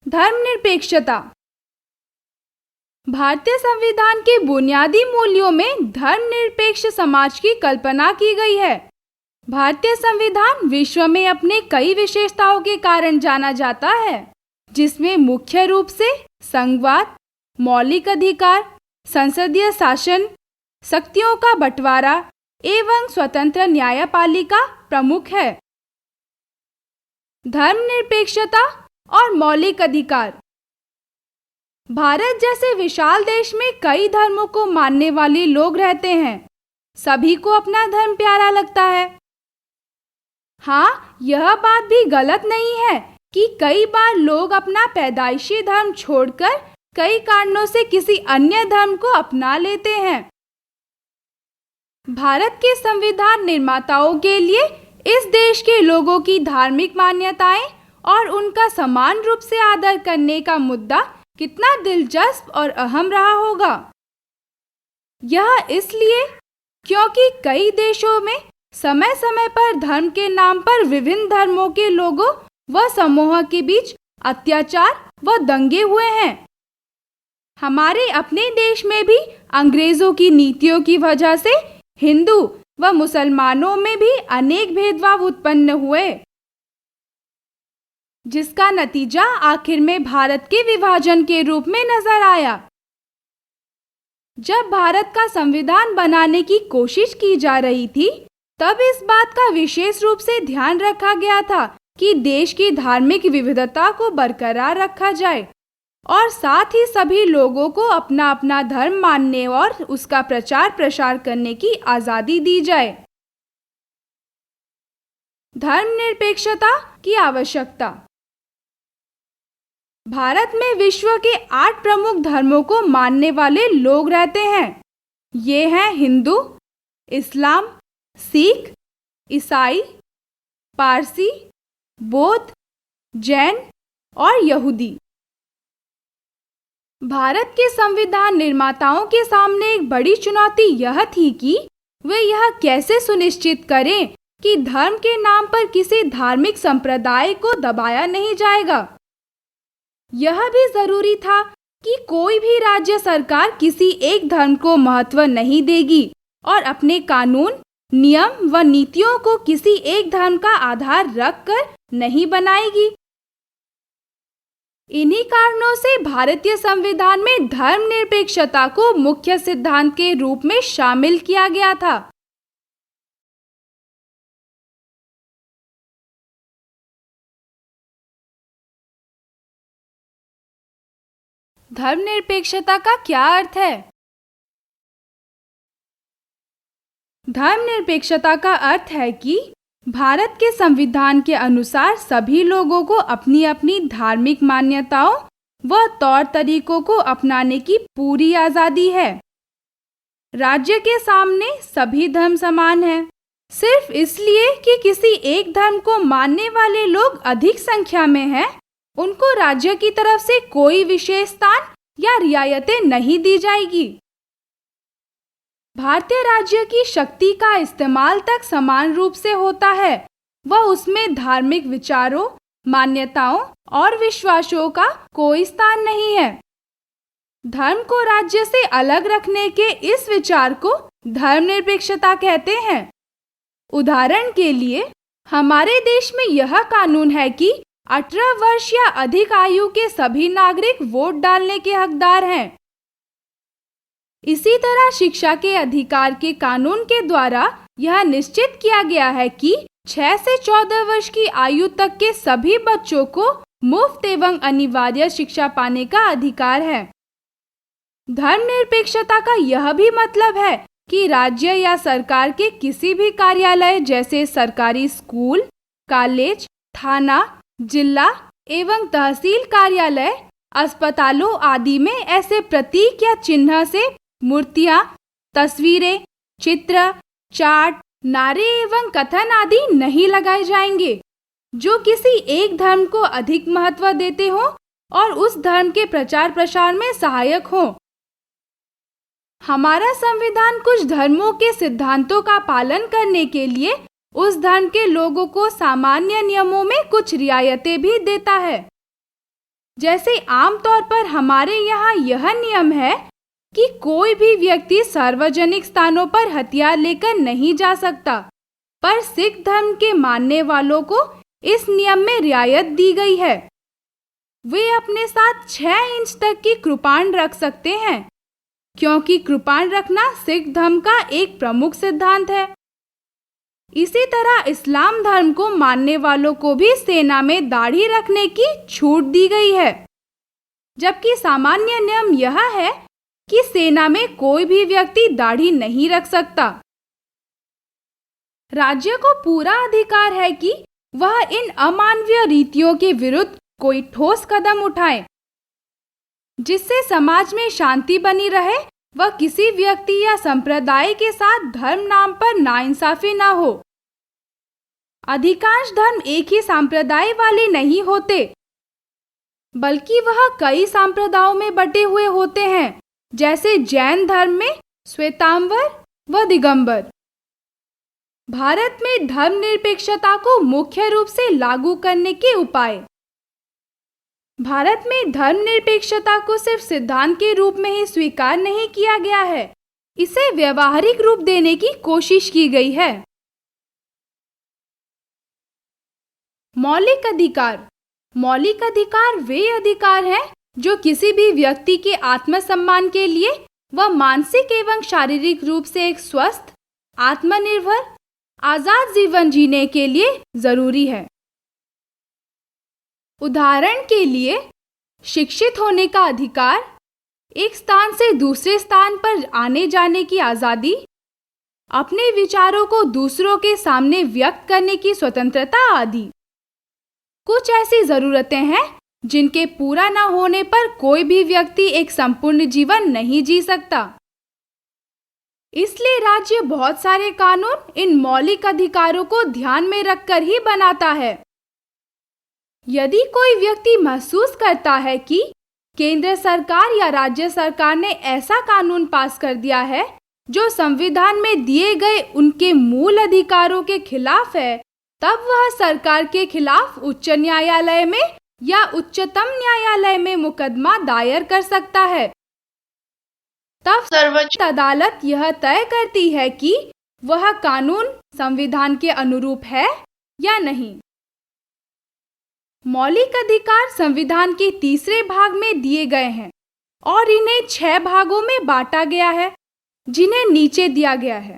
धर्मनिरपेक्षता। भारतीय संविधान के बुनियादी मूल्यों में धर्मनिरपेक्ष समाज की कल्पना की गई है। भारतीय संविधान विश्व में अपने कई विशेषताओं के कारण जाना जाता है, जिसमें मुख्य रूप से संघवाद, मौलिक अधिकार, संसदीय शासन, शक्तियों का बंटवारा एवं स्वतंत्र न्यायपालिका प्रमुख है। धर्मनिरपेक्षता और मौलिक अधिकार। भारत जैसे विशाल देश में कई धर्मों को मानने वाले लोग रहते हैं। सभी को अपना धर्म प्यारा लगता है। हाँ, यह बात भी गलत नहीं है कि कई बार लोग अपना पैदाइशी धर्म छोड़कर कई कारणों से किसी अन्य धर्म को अपना लेते हैं। भारत के संविधान निर्माताओं के लिए इस देश के लोगों की धार्मिक मान्यताएं और उनका समान रूप से आदर करने का मुद्दा कितना दिलचस्प और अहम रहा होगा। यह इसलिए क्योंकि कई देशों में समय समय पर धर्म के नाम पर विभिन्न धर्मों के लोगों व समूहों के बीच अत्याचार व दंगे हुए हैं। हमारे अपने देश में भी अंग्रेजों की नीतियों की वजह से हिंदू व मुसलमानों में भी अनेक भेदभाव उत्पन्न हुए, जिसका नतीजा आखिर में भारत के विभाजन के रूप में नजर आया। जब भारत का संविधान बनाने की कोशिश की जा रही थी, तब इस बात का विशेष रूप से ध्यान रखा गया था कि देश की धार्मिक विविधता को बरकरार रखा जाए और साथ ही सभी लोगों को अपना अपना धर्म मानने और उसका प्रचार प्रसार करने की आजादी दी जाए। धर्मनिरपेक्षता की आवश्यकता। भारत में विश्व के 8 प्रमुख धर्मों को मानने वाले लोग रहते हैं। ये हैं हिंदू, इस्लाम, सिख, ईसाई, पारसी, बौद्ध, जैन और यहूदी। भारत के संविधान निर्माताओं के सामने एक बड़ी चुनौती यह थी कि वे यह कैसे सुनिश्चित करें कि धर्म के नाम पर किसी धार्मिक संप्रदाय को दबाया नहीं जाएगा। यह भी जरूरी था कि कोई भी राज्य सरकार किसी एक धर्म को महत्व नहीं देगी और अपने कानून, नियम व नीतियों को किसी एक धर्म का आधार रखकर नहीं बनाएगी। इन्हीं कारणों से भारतीय संविधान में धर्मनिरपेक्षता को मुख्य सिद्धांत के रूप में शामिल किया गया था। धर्मनिरपेक्षता का क्या अर्थ है? धर्मनिरपेक्षता का अर्थ है कि भारत के संविधान के अनुसार सभी लोगों को अपनी अपनी धार्मिक मान्यताओं व तौर तरीकों को अपनाने की पूरी आजादी है। राज्य के सामने सभी धर्म समान हैं। सिर्फ इसलिए कि किसी एक धर्म को मानने वाले लोग अधिक संख्या में हैं, उनको राज्य की तरफ से कोई विशेष स्थान या रियायतें नहीं दी जाएगी। भारतीय राज्य की शक्ति का इस्तेमाल तक समान रूप से होता है व उसमें धार्मिक विचारों, मान्यताओं और विश्वासों का कोई स्थान नहीं है। धर्म को राज्य से अलग रखने के इस विचार को धर्मनिरपेक्षता कहते हैं। उदाहरण के लिए, हमारे देश में यह कानून है कि 18 वर्ष या अधिक आयु के सभी नागरिक वोट डालने के हकदार हैं। इसी तरह शिक्षा के अधिकार के कानून के द्वारा यह निश्चित किया गया है कि 6 से 14 वर्ष की आयु तक के सभी बच्चों को मुफ्त एवं अनिवार्य शिक्षा पाने का अधिकार है। धर्मनिरपेक्षता का यह भी मतलब है कि राज्य या सरकार के किसी भी कार्यालय जैसे सरकारी स्कूल, कॉलेज, थाना, जिला एवं तहसील कार्यालय, अस्पतालों आदि में ऐसे प्रतीक या चिन्ह से मूर्तियां, तस्वीरें, चित्र, चार्ट, नारे एवं कथन आदि नहीं लगाए जाएंगे जो किसी एक धर्म को अधिक महत्व देते हो और उस धर्म के प्रचार प्रसार में सहायक हो। हमारा संविधान कुछ धर्मों के सिद्धांतों का पालन करने के लिए उस धर्म के लोगों को सामान्य नियमों में कुछ रियायतें भी देता है। जैसे आमतौर पर हमारे यहाँ यह नियम है कि कोई भी व्यक्ति सार्वजनिक स्थानों पर हथियार लेकर नहीं जा सकता, पर सिख धर्म के मानने वालों को इस नियम में रियायत दी गई है। वे अपने साथ 6 इंच तक की कृपाण रख सकते हैं, क्योंकि कृपाण रखना सिख धर्म का एक प्रमुख सिद्धांत है। इसी तरह इस्लाम धर्म को मानने वालों को भी सेना में दाढ़ी रखने की छूट दी गई है, जबकि सामान्य नियम यह है कि सेना में कोई भी व्यक्ति दाढ़ी नहीं रख सकता। राज्य को पूरा अधिकार है कि वह इन अमानवीय रीतियों के विरुद्ध कोई ठोस कदम उठाए, जिससे समाज में शांति बनी रहे व किसी व्यक्ति या संप्रदाय के साथ धर्म नाम पर नाइंसाफी न हो। अधिकांश धर्म एक ही संप्रदाय वाले नहीं होते, बल्कि वह कई संप्रदायों में बटे हुए होते हैं, जैसे जैन धर्म में श्वेतांबर व दिगंबर। भारत में धर्मनिरपेक्षता को मुख्य रूप से लागू करने के उपाय। भारत में धर्मनिरपेक्षता को सिर्फ सिद्धांत के रूप में ही स्वीकार नहीं किया गया है, इसे व्यवहारिक रूप देने की कोशिश की गई है। मौलिक अधिकार। मौलिक अधिकार वे अधिकार हैं जो किसी भी व्यक्ति के आत्मसम्मान के लिए व मानसिक एवं शारीरिक रूप से एक स्वस्थ, आत्मनिर्भर, आजाद जीवन जीने के लिए जरूरी है। उदाहरण के लिए, शिक्षित होने का अधिकार, एक स्थान से दूसरे स्थान पर आने जाने की आजादी, अपने विचारों को दूसरों के सामने व्यक्त करने की स्वतंत्रता आदि। कुछ ऐसी जरूरतें हैं जिनके पूरा न होने पर कोई भी व्यक्ति एक संपूर्ण जीवन नहीं जी सकता। इसलिए राज्य बहुत सारे कानून इन मौलिक अधिकारों को ध्यान में रखकर ही बनाता है। यदि कोई व्यक्ति महसूस करता है कि केंद्र सरकार या राज्य सरकार ने ऐसा कानून पास कर दिया है जो संविधान में दिए गए उनके मूल अधिकारों के खिलाफ है, तब वह सरकार के खिलाफ उच्च न्यायालय में या उच्चतम न्यायालय में मुकदमा दायर कर सकता है। तब सर्वोच्च अदालत यह तय करती है कि वह कानून संविधान के अनुरूप है या नहीं। मौलिक अधिकार संविधान के तीसरे भाग में दिए गए हैं और इन्हें 6 भागों में बांटा गया है, जिन्हें नीचे दिया गया है।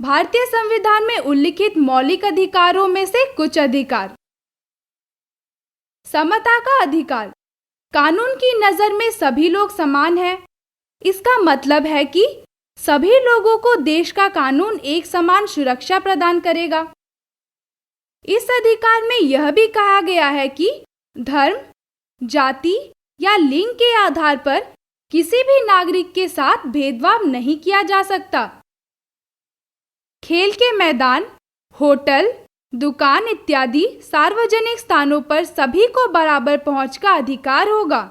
भारतीय संविधान में उल्लिखित मौलिक अधिकारों में से कुछ अधिकार। समता का अधिकार। कानून की नजर में सभी लोग समान हैं। इसका मतलब है कि सभी लोगों को देश का कानून एक समान सुरक्षा प्रदान करेगा। इस अधिकार में यह भी कहा गया है कि धर्म, जाति या लिंग के आधार पर किसी भी नागरिक के साथ भेदभाव नहीं किया जा सकता। खेल के मैदान, होटल, दुकान इत्यादि सार्वजनिक स्थानों पर सभी को बराबर पहुंच का अधिकार होगा।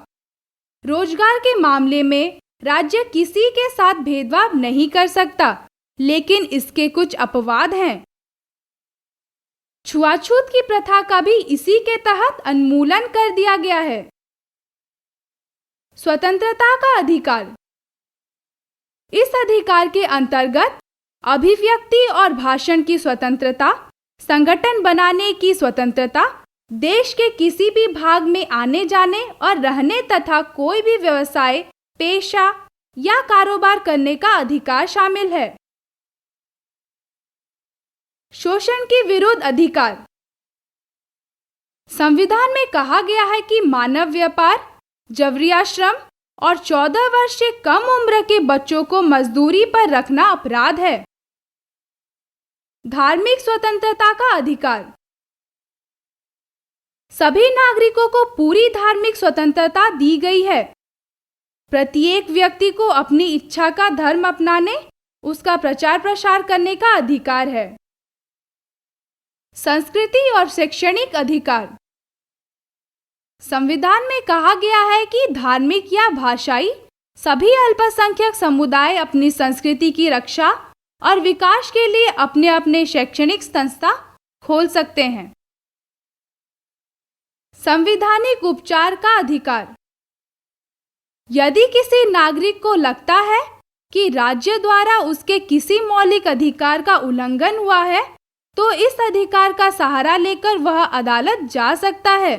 रोजगार के मामले में राज्य किसी के साथ भेदभाव नहीं कर सकता, लेकिन इसके कुछ अपवाद हैं। छुआछूत की प्रथा का भी इसी के तहत उन्मूलन कर दिया गया है। स्वतंत्रता का अधिकार। इस अधिकार के अंतर्गत अभिव्यक्ति और भाषण की स्वतंत्रता, संगठन बनाने की स्वतंत्रता, देश के किसी भी भाग में आने जाने और रहने तथा कोई भी व्यवसाय, पेशा या कारोबार करने का अधिकार शामिल है। शोषण के विरुद्ध अधिकार। संविधान में कहा गया है कि मानव व्यापार, जबरिया और 14 वर्ष से कम उम्र के बच्चों को मजदूरी पर रखना अपराध है। धार्मिक स्वतंत्रता का अधिकार। सभी नागरिकों को पूरी धार्मिक स्वतंत्रता दी गई है। प्रत्येक व्यक्ति को अपनी इच्छा का धर्म अपनाने, उसका प्रचार प्रसार करने का अधिकार है। संस्कृति और शैक्षणिक अधिकार। संविधान में कहा गया है कि धार्मिक या भाषाई सभी अल्पसंख्यक समुदाय अपनी संस्कृति की रक्षा और विकास के लिए अपने अपने शैक्षणिक संस्था खोल सकते हैं। संवैधानिक उपचार का अधिकार। यदि किसी नागरिक को लगता है कि राज्य द्वारा उसके किसी मौलिक अधिकार का उल्लंघन हुआ है, तो इस अधिकार का सहारा लेकर वह अदालत जा सकता है।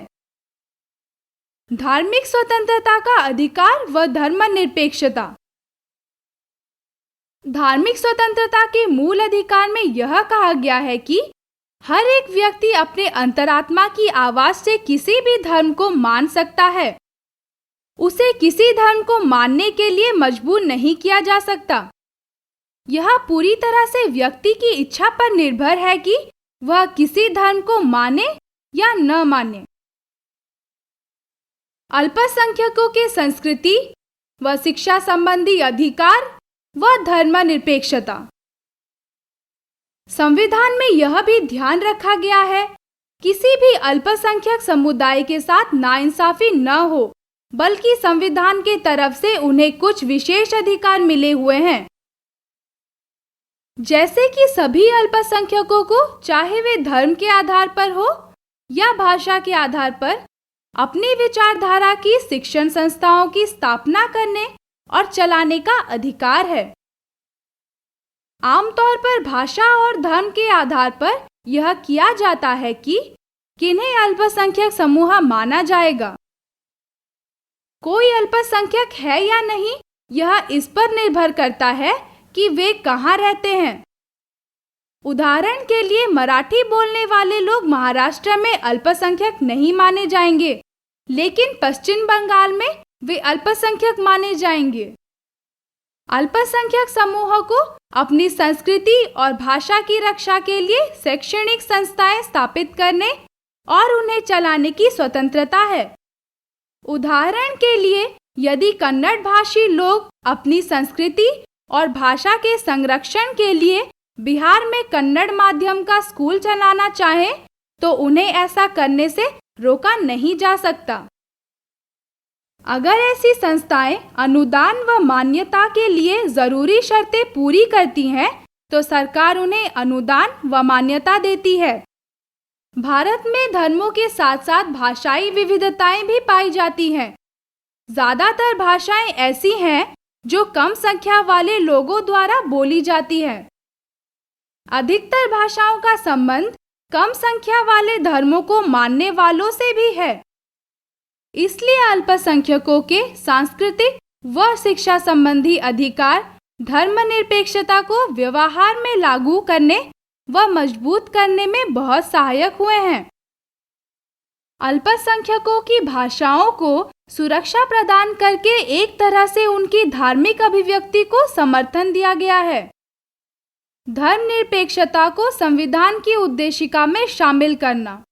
धार्मिक स्वतंत्रता का अधिकार व धर्मनिरपेक्षता। धार्मिक स्वतंत्रता के मूल अधिकार में यह कहा गया है कि हर एक व्यक्ति अपने अंतरात्मा की आवाज से किसी भी धर्म को मान सकता है। उसे किसी धर्म को मानने के लिए मजबूर नहीं किया जा सकता। यह पूरी तरह से व्यक्ति की इच्छा पर निर्भर है कि वह किसी धर्म को माने या न माने। अल्पसंख्यकों के संस्कृति व शिक्षा संबंधी अधिकार व धर्मनिरपेक्षता। संविधान में यह भी ध्यान रखा गया है किसी भी अल्पसंख्यक समुदाय के साथ नाइंसाफी न हो, बल्कि संविधान के तरफ से उन्हें कुछ विशेष अधिकार मिले हुए हैं, जैसे कि सभी अल्पसंख्यकों को, चाहे वे धर्म के आधार पर हो या भाषा के आधार पर, अपनी विचारधारा की शिक्षण संस्थाओं की स्थापना करने और चलाने का अधिकार है। आमतौर पर भाषा और धर्म के आधार पर यह किया जाता है कि किन्हें अल्पसंख्यक समूह माना जाएगा। कोई अल्पसंख्यक है या नहीं, यह इस पर निर्भर करता है कि वे कहाँ रहते हैं। उदाहरण के लिए, मराठी बोलने वाले लोग महाराष्ट्र में अल्पसंख्यक नहीं माने जाएंगे, लेकिन पश्चिम बंगाल में वे अल्पसंख्यक माने जाएंगे। अल्पसंख्यक समूहों को अपनी संस्कृति और भाषा की रक्षा के लिए शैक्षणिक संस्थाएं स्थापित करने और उन्हें चलाने की स्वतंत्रता है। उदाहरण के लिए, यदि कन्नड़ भाषी लोग अपनी संस्कृति और भाषा के संरक्षण के लिए बिहार में कन्नड़ माध्यम का स्कूल चलाना चाहें, तो उन्हें ऐसा करने से रोका नहीं जा सकता। अगर ऐसी संस्थाएं अनुदान व मान्यता के लिए जरूरी शर्तें पूरी करती हैं, तो सरकार उन्हें अनुदान व मान्यता देती है। भारत में धर्मों के साथ साथ भाषाई विविधताएं भी पाई जाती हैं। ज्यादातर भाषाएं ऐसी हैं जो कम संख्या वाले लोगों द्वारा बोली जाती है। अधिकतर भाषाओं का संबंध कम संख्या वाले धर्मों को मानने वालों से भी है। इसलिए अल्पसंख्यकों के सांस्कृतिक व शिक्षा संबंधी अधिकार धर्मनिरपेक्षता को व्यवहार में लागू करने व मजबूत करने में बहुत सहायक हुए हैं। अल्पसंख्यकों की भाषाओं को सुरक्षा प्रदान करके एक तरह से उनकी धार्मिक अभिव्यक्ति को समर्थन दिया गया है। धर्मनिरपेक्षता को संविधान की उद्देशिका में शामिल करना।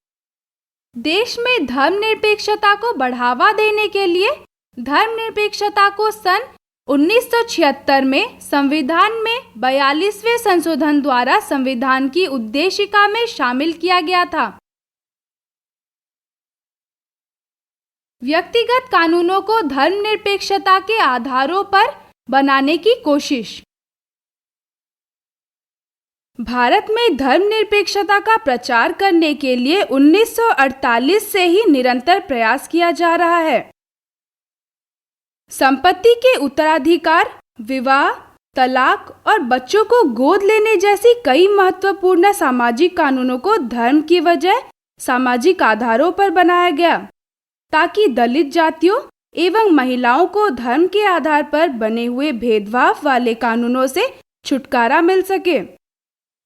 देश में धर्मनिरपेक्षता को बढ़ावा देने के लिए धर्मनिरपेक्षता को सन 1976 में संविधान में 42वें संशोधन द्वारा संविधान की उद्देशिका में शामिल किया गया था। व्यक्तिगत कानूनों को धर्मनिरपेक्षता के आधारों पर बनाने की कोशिश। भारत में धर्मनिरपेक्षता का प्रचार करने के लिए 1948 से ही निरंतर प्रयास किया जा रहा है। संपत्ति के उत्तराधिकार, विवाह, तलाक और बच्चों को गोद लेने जैसी कई महत्वपूर्ण सामाजिक कानूनों को धर्म की वजह सामाजिक आधारों पर बनाया गया, ताकि दलित जातियों एवं महिलाओं को धर्म के आधार पर बने हुए भेदभाव वाले कानूनों से छुटकारा मिल सके।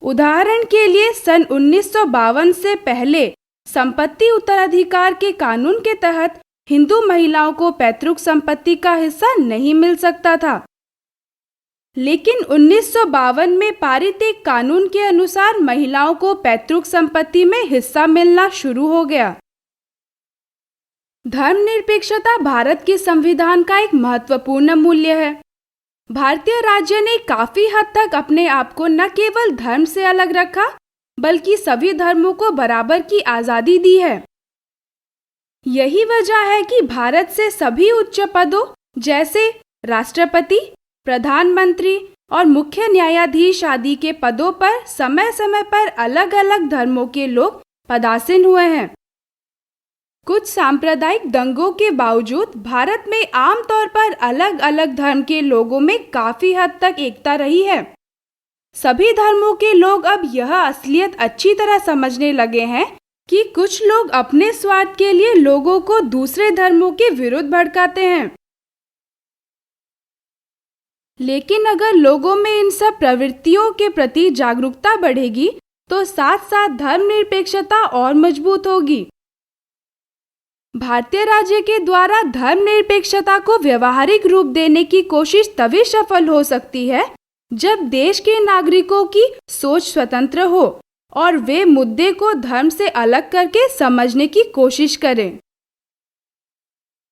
उदाहरण के लिए, सन 1952 से पहले संपत्ति उत्तराधिकार के कानून के तहत हिंदू महिलाओं को पैतृक संपत्ति का हिस्सा नहीं मिल सकता था, लेकिन 1952 में पारित एक कानून के अनुसार महिलाओं को पैतृक संपत्ति में हिस्सा मिलना शुरू हो गया। धर्मनिरपेक्षता भारत के संविधान का एक महत्वपूर्ण मूल्य है। भारतीय राज्य ने काफी हद तक अपने आप को न केवल धर्म से अलग रखा, बल्कि सभी धर्मों को बराबर की आजादी दी है। यही वजह है कि भारत से सभी उच्च पदों जैसे राष्ट्रपति, प्रधानमंत्री और मुख्य न्यायाधीश आदि के पदों पर समय समय पर अलग अलग धर्मों के लोग पदासीन हुए हैं। कुछ सांप्रदायिक दंगों के बावजूद भारत में आमतौर पर अलग अलग धर्म के लोगों में काफी हद तक एकता रही है। सभी धर्मों के लोग अब यह असलियत अच्छी तरह समझने लगे हैं कि कुछ लोग अपने स्वार्थ के लिए लोगों को दूसरे धर्मों के विरुद्ध भड़काते हैं। लेकिन अगर लोगों में इन सब प्रवृत्तियों के प्रति जागरूकता बढ़ेगी तो साथ साथ धर्मनिरपेक्षता और मजबूत होगी। भारतीय राज्य के द्वारा धर्मनिरपेक्षता को व्यवहारिक रूप देने की कोशिश तभी सफल हो सकती है जब देश के नागरिकों की सोच स्वतंत्र हो और वे मुद्दे को धर्म से अलग करके समझने की कोशिश करें।